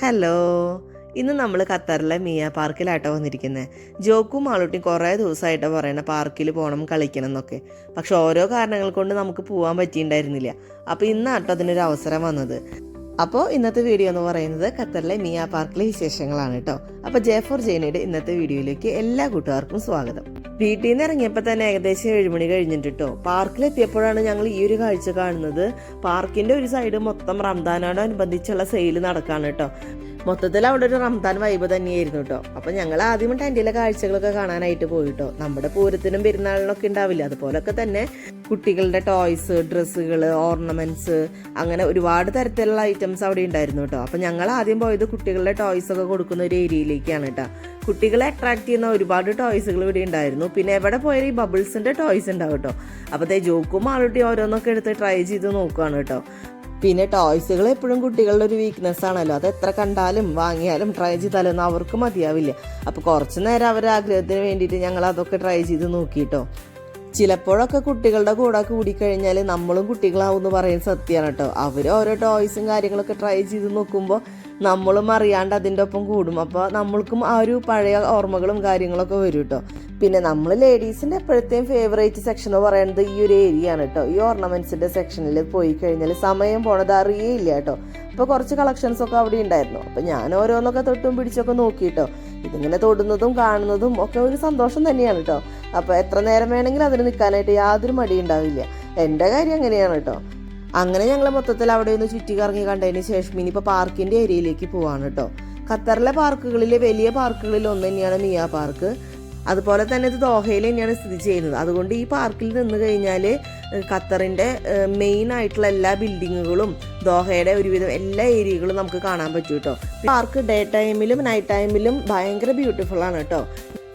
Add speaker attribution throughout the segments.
Speaker 1: Hello, ഇന്ന് നമ്മൾ ഖത്തറിലെ മിയ പാർക്കിലാട്ടോ വന്നിരിക്കുന്നത്. ജോക്കും മാളൂട്ടിയും കുറേ ദിവസമായിട്ടോ പറയണ പാർക്കിൽ പോകണം കളിക്കണം എന്നൊക്കെ. പക്ഷെ ഓരോ കാരണങ്ങൾ കൊണ്ട് നമുക്ക് പോകാൻ പറ്റിയിട്ടുണ്ടായിരുന്നില്ല. അപ്പോൾ ഇന്നാട്ടോ അതിനൊരു അവസരം വന്നത്. അപ്പോൾ ഇന്നത്തെ വീഡിയോ എന്ന് പറയുന്നത് ഖത്തറിലെ മിയ പാർക്കിലെ വിശേഷങ്ങളാണ് കേട്ടോ. അപ്പോൾ ജെ4 ജേനയുടെ ഇന്നത്തെ വീഡിയോയിലേക്ക് എല്ലാ കൂട്ടുകാർക്കും സ്വാഗതം. വീട്ടിൽ നിന്ന് ഇറങ്ങിയപ്പോൾ തന്നെ ഏകദേശം 7 മണി കഴിഞ്ഞിട്ട് കേട്ടോ. പാർക്കിലെത്തിയപ്പോഴാണ് ഞങ്ങൾ ഈ ഒരു കാഴ്ച കാണുന്നത്. പാർക്കിൻ്റെ ഒരു സൈഡ് മൊത്തം റംദാനോടനുബന്ധിച്ചുള്ള സെയിൽ നടക്കാണ് കേട്ടോ. മൊത്തത്തിൽ അവിടെ ഒരു റംദാൻ വൈബ് തന്നെയായിരുന്നു കേട്ടോ. അപ്പം ഞങ്ങൾ ആദ്യം ടെൻറ്റിലെ കാഴ്ചകളൊക്കെ കാണാനായിട്ട് പോയിട്ടോ. നമ്മുടെ പൂരത്തിനും പെരുന്നാളിനൊക്കെ ഉണ്ടാവില്ല, അതുപോലൊക്കെ തന്നെ കുട്ടികളുടെ ടോയ്സ്, ഡ്രസ്സുകൾ, ഓർണമെന്റ്സ്, അങ്ങനെ ഒരുപാട് തരത്തിലുള്ള ഐറ്റംസ് അവിടെ ഉണ്ടായിരുന്നു കേട്ടോ. അപ്പം ഞങ്ങൾ ആദ്യം പോയത് കുട്ടികളുടെ ടോയ്സ് ഒക്കെ കൊടുക്കുന്ന ഒരു ഏരിയയിലേക്കാണ് കേട്ടോ. കുട്ടികളെ അട്രാക്ട് ചെയ്യുന്ന ഒരുപാട് ടോയ്സുകൾ ഇവിടെ ഉണ്ടായിരുന്നു. പിന്നെ എവിടെ പോയാലും ഈ ബബിൾസിന്റെ ടോയ്സ് ഉണ്ടാവും കേട്ടോ. അപ്പോൾ ജോക്കും മാളൂട്ടി ഓരോന്നൊക്കെ എടുത്ത് ട്രൈ ചെയ്ത് നോക്കുകയാണ് കേട്ടോ. പിന്നെ ടോയ്സുകൾ എപ്പോഴും കുട്ടികളുടെ ഒരു വീക്ക്നെസ് ആണല്ലോ. അത് എത്ര കണ്ടാലും വാങ്ങിയാലും ട്രൈ ചെയ്താലൊന്നും അവർക്ക് മതിയാവില്ല. അപ്പോൾ കുറച്ച് നേരം അവരുടെ ആഗ്രഹത്തിന് വേണ്ടിയിട്ട് ഞങ്ങൾ അതൊക്കെ ട്രൈ ചെയ്ത് നോക്കിയിട്ടോ. ചിലപ്പോഴൊക്കെ കുട്ടികളുടെ കൂടെ കൂടിക്കഴിഞ്ഞാൽ നമ്മളും കുട്ടികളാവും എന്ന് പറയുന്നത് സത്യമാണ് കേട്ടോ. അവർ ഓരോ ടോയ്സും കാര്യങ്ങളൊക്കെ ട്രൈ ചെയ്ത് നോക്കുമ്പോൾ നമ്മളും അറിയാണ്ട് അതിൻ്റെ ഒപ്പം കൂടും. അപ്പോൾ നമ്മൾക്കും ആ ഒരു പഴയ ഓർമ്മകളും കാര്യങ്ങളൊക്കെ വരും കേട്ടോ. പിന്നെ നമ്മൾ ലേഡീസിൻ്റെ എപ്പോഴത്തെയും ഫേവറേറ്റ് സെക്ഷൻ എന്ന് പറയുന്നത് ഈ ഒരു ഏരിയ ആണ് കേട്ടോ. ഈ ഓർണമെന്റ്സിന്റെ സെക്ഷനിൽ പോയി കഴിഞ്ഞാൽ സമയം പോണത് അറിയേയില്ല കേട്ടോ. അപ്പോൾ കുറച്ച് കളക്ഷൻസ് ഒക്കെ അവിടെ ഉണ്ടായിരുന്നു. അപ്പോൾ ഞാൻ ഓരോന്നൊക്കെ തൊട്ടും പിടിച്ചൊക്കെ നോക്കിയിട്ടോ. ഇതിങ്ങനെ തൊടുന്നതും കാണുന്നതും ഒക്കെ ഒരു സന്തോഷം തന്നെയാണ് കേട്ടോ. അപ്പോൾ എത്ര നേരം വേണമെങ്കിലും അതിന് നിൽക്കാനായിട്ട് യാതൊരു മടി ഉണ്ടാവില്ല. എൻ്റെ കാര്യം അങ്ങനെയാണ് കേട്ടോ. അങ്ങനെ ഞങ്ങൾ മൊത്തത്തിൽ അവിടെ ഒന്ന് ചുറ്റി കറങ്ങി കണ്ടതിന് ശേഷം ഇനിയിപ്പോൾ പാർക്കിൻ്റെ ഏരിയയിലേക്ക് പോവാണ് കേട്ടോ. ഖത്തറിലെ പാർക്കുകളിൽ വലിയ പാർക്കുകളിൽ ഒന്ന് തന്നെയാണ് മിയ പാർക്ക്. അതുപോലെ തന്നെ ഇത് ദോഹയിൽ തന്നെയാണ് സ്ഥിതി ചെയ്യുന്നത്. അതുകൊണ്ട് ഈ പാർക്കിൽ നിന്ന് കഴിഞ്ഞാൽ ഖത്തറിൻ്റെ മെയിൻ ആയിട്ടുള്ള എല്ലാ ബിൽഡിങ്ങുകളും ദോഹയുടെ ഒരുവിധം എല്ലാ ഏരിയകളും നമുക്ക് കാണാൻ പറ്റും കേട്ടോ. പാർക്ക് ഡേ ടൈമിലും നൈറ്റ് ടൈമിലും ഭയങ്കര ബ്യൂട്ടിഫുൾ ആണ് കേട്ടോ.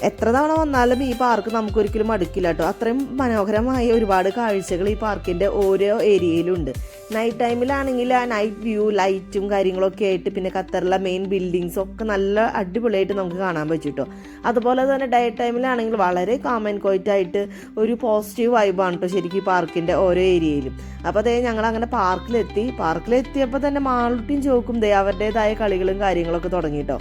Speaker 1: എത്ര തവണ വന്നാലും ഈ പാർക്ക് നമുക്കൊരിക്കലും മടുക്കില്ല കേട്ടോ. അത്രയും മനോഹരമായ ഒരുപാട് കാഴ്ചകൾ ഈ പാർക്കിൻ്റെ ഓരോ ഏരിയയിലും ഉണ്ട്. നൈറ്റ് ടൈമിലാണെങ്കിൽ ആ നൈറ്റ് വ്യൂ, ലൈറ്റും കാര്യങ്ങളൊക്കെ ആയിട്ട് പിന്നെ ഖത്തറിലെ മെയിൻ ബിൽഡിങ്സും ഒക്കെ നല്ല അടിപൊളിയായിട്ട് നമുക്ക് കാണാൻ പറ്റും കേട്ടോ. അതുപോലെ തന്നെ ഡേ ടൈമിലാണെങ്കിൽ വളരെ കാം ആൻഡ് ക്വയറ്റ് ആയിട്ട് ഒരു പോസിറ്റീവ് വൈബാണ് കേട്ടോ ശരിക്കും ഈ പാർക്കിൻ്റെ ഓരോ ഏരിയയിലും. അപ്പോൾ അതേ ഞങ്ങൾ അങ്ങനെ പാർക്കിലെത്തിയപ്പോൾ തന്നെ മാളൂട്ടിയും ജോക്കും അവരുടേതായ കളികളും കാര്യങ്ങളൊക്കെ തുടങ്ങി കേട്ടോ.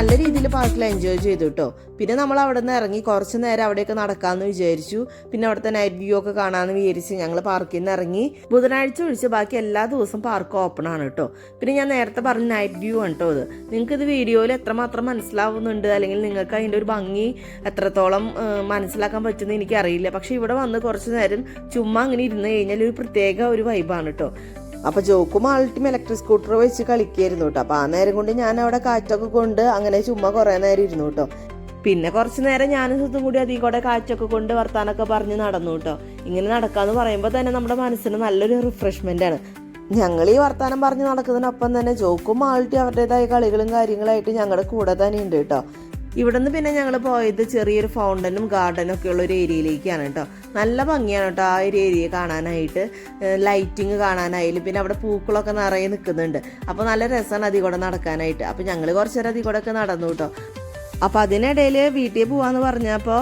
Speaker 1: നല്ല രീതിയിൽ പാർക്കിൽ എൻജോയ് ചെയ്തു കേട്ടോ. പിന്നെ നമ്മൾ അവിടെ നിന്ന് ഇറങ്ങി കുറച്ച് നേരം അവിടെയൊക്കെ നടക്കാമെന്ന് വിചാരിച്ചു. പിന്നെ അവിടുത്തെ നൈറ്റ് വ്യൂ ഒക്കെ കാണാമെന്ന് വിചാരിച്ച് ഞങ്ങൾ പാർക്കിൽ നിന്ന് ഇറങ്ങി. ബുധനാഴ്ച ഒഴിച്ച് ബാക്കി എല്ലാ ദിവസവും പാർക്ക് ഓപ്പൺ ആണ് കേട്ടോ. പിന്നെ ഞാൻ നേരത്തെ പറഞ്ഞ നൈറ്റ് വ്യൂ ആണ് കേട്ടോ ഇത്. നിങ്ങൾക്ക് ഇത് വീഡിയോയിൽ എത്രമാത്രം മനസ്സിലാവുന്നുണ്ട് അല്ലെങ്കിൽ നിങ്ങൾക്ക് അതിൻ്റെ ഒരു ഭംഗി എത്രത്തോളം മനസ്സിലാക്കാൻ പറ്റുമെന്ന് എനിക്കറിയില്ല. പക്ഷെ ഇവിടെ വന്ന് കുറച്ച് നേരം ചുമ്മാ അങ്ങനെ ഇരുന്ന് കഴിഞ്ഞാൽ ഒരു പ്രത്യേക ഒരു വൈബാണ് കേട്ടോ. അപ്പോൾ ജോക്കും ആൾട്ടും ഇലക്ട്രിക് സ്കൂട്ടർ വെച്ച് കളിക്കായിരുന്നു കേട്ടോ. അപ്പോൾ ആ നേരം കൊണ്ട് ഞാൻ അവിടെ കാറ്റൊക്കെ കൊണ്ട് അങ്ങനെ ചുമ്മാ കുറേ നേരം ഇരുന്നു കേട്ടോ. പിന്നെ കുറച്ച് നേരം ഞാനും സുത്തും കൂടി അതിൽ കൂടെ കാറ്റൊക്കെ കൊണ്ട് വർത്താനൊക്കെ പറഞ്ഞ് നടന്നു കേട്ടോ. ഇങ്ങനെ നടക്കാന്ന് പറയുമ്പോൾ തന്നെ നമ്മുടെ മനസ്സിന് നല്ലൊരു റിഫ്രഷ്മെന്റ് ആണ്. ഞങ്ങൾ ഈ വർത്താനം പറഞ്ഞ് നടക്കുന്നതിനൊപ്പം തന്നെ ജോക്കും ആൾട്ടി അവരുടേതായ കളികളും കാര്യങ്ങളായിട്ട് ഞങ്ങളുടെ കൂടെ തന്നെ ഉണ്ട് കേട്ടോ. ഇവിടെ നിന്ന് പിന്നെ ഞങ്ങൾ പോയത് ചെറിയൊരു ഫൗണ്ടനും ഗാർഡനും ഒക്കെ ഉള്ള ഒരു ഏരിയയിലേക്കാണ് കേട്ടോ. നല്ല ഭംഗിയാണ് കേട്ടോ ആ ഒരു ഏരിയ കാണാനായിട്ട്, ലൈറ്റിങ് കാണാനായാലും പിന്നെ അവിടെ പൂക്കളൊക്കെ നിറയെ നിൽക്കുന്നുണ്ട്. അപ്പോൾ നല്ല രസമാണ് അതിൽ കൂടെ നടക്കാനായിട്ട്. അപ്പോൾ ഞങ്ങൾ കുറച്ച് നേരം അതിൽ കൂടെ ഒക്കെ നടന്നു കേട്ടോ. അപ്പോൾ അതിനിടയിൽ വീട്ടിൽ പോകാമെന്ന് പറഞ്ഞപ്പോൾ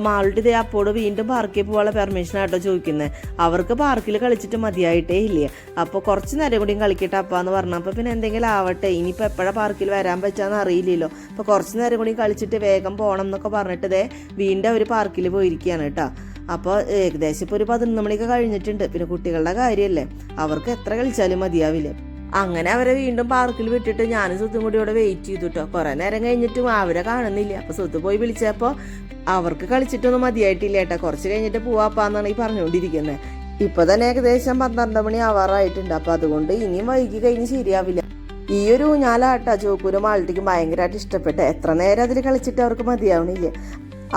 Speaker 1: മാളുട്ടി ഇതേ അപ്പോട് വീണ്ടും പാർക്കിൽ പോകാനുള്ള പെർമിഷനായിട്ടോ ചോദിക്കുന്നത്. അവർക്ക് പാർക്കിൽ കളിച്ചിട്ട് മതിയായിട്ടേ ഇല്ല. അപ്പോൾ കുറച്ച് നേരം കൂടിയും കളിക്കട്ടെ അപ്പാന്ന് പറഞ്ഞപ്പോൾ പിന്നെ എന്തെങ്കിലും ആവട്ടെ, ഇനിയിപ്പോൾ എപ്പോഴാണ് പാർക്കിൽ വരാൻ പറ്റാന്ന് അറിയില്ലല്ലോ. അപ്പോൾ കുറച്ച് നേരം കൂടി കളിച്ചിട്ട് വേഗം പോകണം എന്നൊക്കെ പറഞ്ഞിട്ട് ഇതേ വീണ്ടും അവർ പാർക്കിൽ പോയിരിക്കുകയാണ് കേട്ടോ. അപ്പോൾ ഏകദേശം ഇപ്പോൾ ഒരു 11 മണിയൊക്കെ കഴിഞ്ഞിട്ടുണ്ട്. പിന്നെ കുട്ടികളുടെ കാര്യമല്ലേ, അവർക്ക് എത്ര കളിച്ചാലും മതിയാവില്ല. അങ്ങനെ അവരെ വീണ്ടും പാർക്കിൽ വിട്ടിട്ട് ഞാനും സുത്തും കൂടി ഇവിടെ വെയിറ്റ് ചെയ്തു കേട്ടോ. കുറേ നേരം കഴിഞ്ഞിട്ടും അവരെ കാണുന്നില്ല. അപ്പോൾ സുത്ത് പോയി വിളിച്ചപ്പോൾ അവർക്ക് കളിച്ചിട്ടൊന്നും മതിയായിട്ടില്ല കേട്ടോ, കുറച്ച് കഴിഞ്ഞിട്ട് പോവാപ്പാന്നാണ് ഈ പറഞ്ഞുകൊണ്ടിരിക്കുന്നത്. ഇപ്പോൾ തന്നെ ഏകദേശം 12 മണി ആവാറായിട്ടുണ്ട്. അപ്പോൾ അതുകൊണ്ട് ഇനിയും വൈകി കഴിഞ്ഞ് ശരിയാവില്ല. ഈ ഒരു ഊഞ്ഞാലാട്ടാ ജോക്കൂരും മാൾട്ടിക്കും ഭയങ്കരമായിട്ട് ഇഷ്ടപ്പെട്ടെ. എത്ര നേരം അതിൽ കളിച്ചിട്ട് അവർക്ക് മതിയാവണില്ല.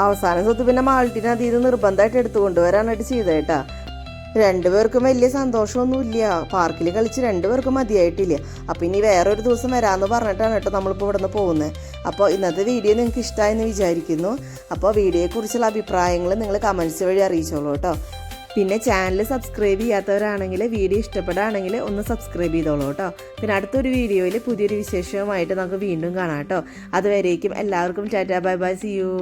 Speaker 1: അവസാനം സുത്ത് പിന്നെ മാൾട്ടിനെ അതിൽ നിന്ന് നിർബന്ധമായിട്ട് എടുത്തുകൊണ്ടുവരാനായിട്ട് ചെയ്തേട്ടാ. രണ്ടുപേർക്കും വലിയ സന്തോഷമൊന്നുമില്ല, പാർക്കിൽ കളിച്ച് രണ്ടുപേർക്കും മതിയായിട്ടില്ല. അപ്പോൾ ഇനി വേറൊരു ദിവസം വരാമെന്ന് പറഞ്ഞിട്ടാണ് കേട്ടോ നമ്മളിപ്പോൾ ഇവിടെ നിന്ന് പോകുന്നത്. അപ്പോൾ ഇന്നത്തെ വീഡിയോ നിങ്ങൾക്ക് ഇഷ്ടമായെന്ന് വിചാരിക്കുന്നു. അപ്പോൾ വീഡിയോയെക്കുറിച്ചുള്ള അഭിപ്രായങ്ങൾ നിങ്ങൾ കമൻറ്റ്സ് വഴി അറിയിച്ചോളൂ കേട്ടോ. പിന്നെ ചാനൽ സബ്സ്ക്രൈബ് ചെയ്യാത്തവരാണെങ്കിൽ വീഡിയോ ഇഷ്ടപ്പെടുകയാണെങ്കിൽ ഒന്ന് സബ്സ്ക്രൈബ് ചെയ്തോളൂ കേട്ടോ. പിന്നെ അടുത്തൊരു വീഡിയോയിൽ പുതിയൊരു വിശേഷവുമായിട്ട് നമുക്ക് വീണ്ടും കാണാം കേട്ടോ. അതുവരേക്കും എല്ലാവർക്കും tata bye bye, see U.